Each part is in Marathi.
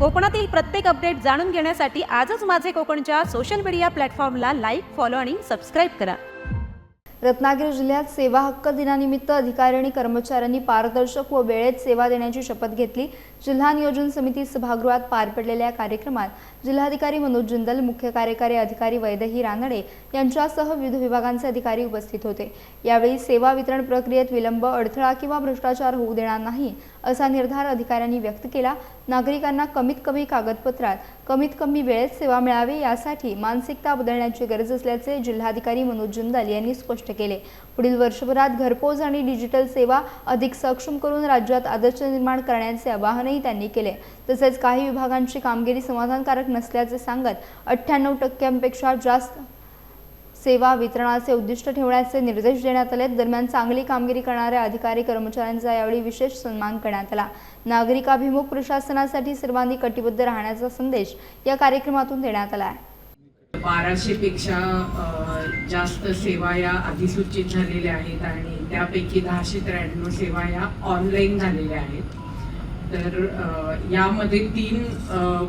कोकणातील प्रत्येक अपडेट जाणून घेण्यासाठी आजच माझे कोकणच्या सोशल मीडिया प्लॅटफॉर्मला लाईक, फॉलो आणि सबस्क्राईब करा। रत्नागिरी जिल्ह्यात सेवा हक्क दिनानिमित्त अधिकारी आणि कर्मचाऱ्यांनी पारदर्शक व वेळेत सेवा देण्याची शपथ घेतली। जिल्हा नियोजन समिती सभागृहात पार पडलेल्या कार्यक्रमात जिल्हाधिकारी मनोज जिंदल, मुख्य कार्यकारी अधिकारी वैदेही रानडे यांच्यासह विविध विभागांचे अधिकारी उपस्थित होते। यावेळी सेवा वितरण प्रक्रियेत विलंब, अडथळा किंवा भ्रष्टाचार होऊ देणार नाही असा निर्धार अधिकाऱ्यांनी व्यक्त केला। नागरिकांना कमीत कमी कागदपत्रात कमीत कमी वेळेत सेवा मिळावी यासाठी मानसिकता बदलण्याची गरज असल्याचे जिल्हाधिकारी मनोज जिंदल यांनी स्पष्ट केले। पुढील वर्षभरात घरपोच आणि डिजिटल सेवा अधिक सक्षम करून राज्यात आदर्श निर्माण करण्याचे आवाहनही त्यांनी केले। तसेच काही विभागांची कामगिरी समाधानकारक नसल्याचे सांगत 98% जास्त सेवा वितरणाचे उद्दिष्ट ठेवण्याचे निर्देश देण्यात आले। दरम्यान चांगली कामगिरी करणाऱ्या अधिकारी कर्मचाऱ्यांचा यावेळी विशेष सन्मान करण्यात आला। नागरिकाभिमुख प्रशासनासाठी सर्वांनी कटिबद्ध राहण्याचा संदेश या कार्यक्रमातून देण्यात आला आहे। 1200 पेक्षा जास्त सेवा या अधिसूचित झालेल्या आहेत आणि त्यापैकी 1093 सेवा या ऑनलाईन झालेल्या आहेत। तर यामध्ये 3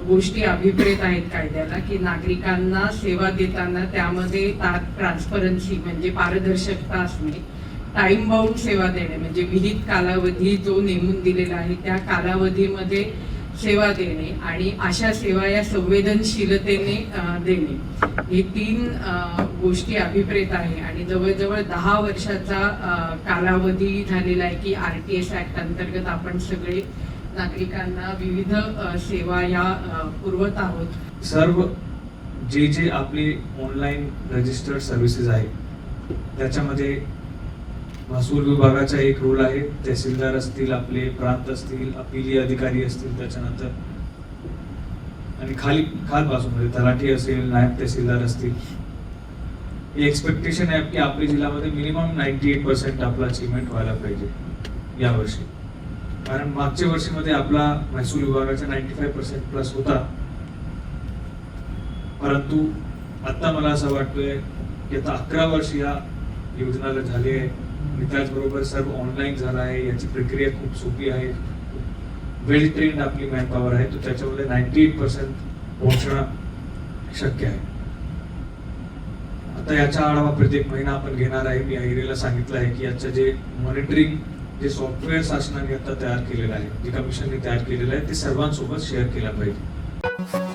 गोष्टी अभिप्रेत आहेत कायद्याला की नागरिकांना सेवा देताना त्यामध्ये ट्रान्सपरन्सी म्हणजे पारदर्शकता असणे, टाइम बाउंड सेवा देणे म्हणजे विहित कालावधी जो नेमून दिलेला आहे त्या कालावधीमध्ये सेवा देणे आणि अशा सेवा या संवेदनशीलतेने देणे, हे 3 गोष्टी अभिप्रेत आहे। आणि जवळजवळ 10 वर्षाचा कालावधी झालेला आहे की RTS ऍक्ट अंतर्गत आपण सगळे नागरिकांना विविध सेवा या पुरवत आहोत। सर्व जे आपले ऑनलाईन रजिस्टर्ड सर्व्हिसेस आहेत त्याच्यामध्ये महसूल विभागाचा एक रोल आहे। तहसीलदार असतील, आपले प्रांत असतील, अपिली अधिकारी असतील, त्याच्यानंतर आणि खाल बाजूमध्ये तलाठी असेल, नायब तहसीलदार असतील। हे एक्सपेक्टेशन आहे की आपल्या जिल्ह्यामध्ये मिनिमम 98% आपला अचीवमेंट व्हायला पाहिजे यावर्षी, कारण मागच्या वर्षीमध्ये आपला महसूल विभागाचा 95% प्लस होता। परंतु आता मला असं वाटतंय की आता 11 वर्ष या योजनेला झाले आहे आणि त्याचबरोबर सर्व ऑनलाईन झालं आहे। याची प्रक्रिया खूप सोपी आहे, वेल ट्रेन्ड आपली मॅन पॉवर आहे, तर त्याच्यामध्ये 98% पोहोचणं शक्य आहे। आता याचा आढावा प्रत्येक महिना आपण घेणार आहे। मी आयरेला सांगितलं आहे की याचं जे मॉनिटरिंग जे सॉफ्टवेअर शासनाने आता तयार केलेलं आहे, जे कमिशनने तयार केलेलं आहे, ते सर्वांसोबत शेअर केलं पाहिजे।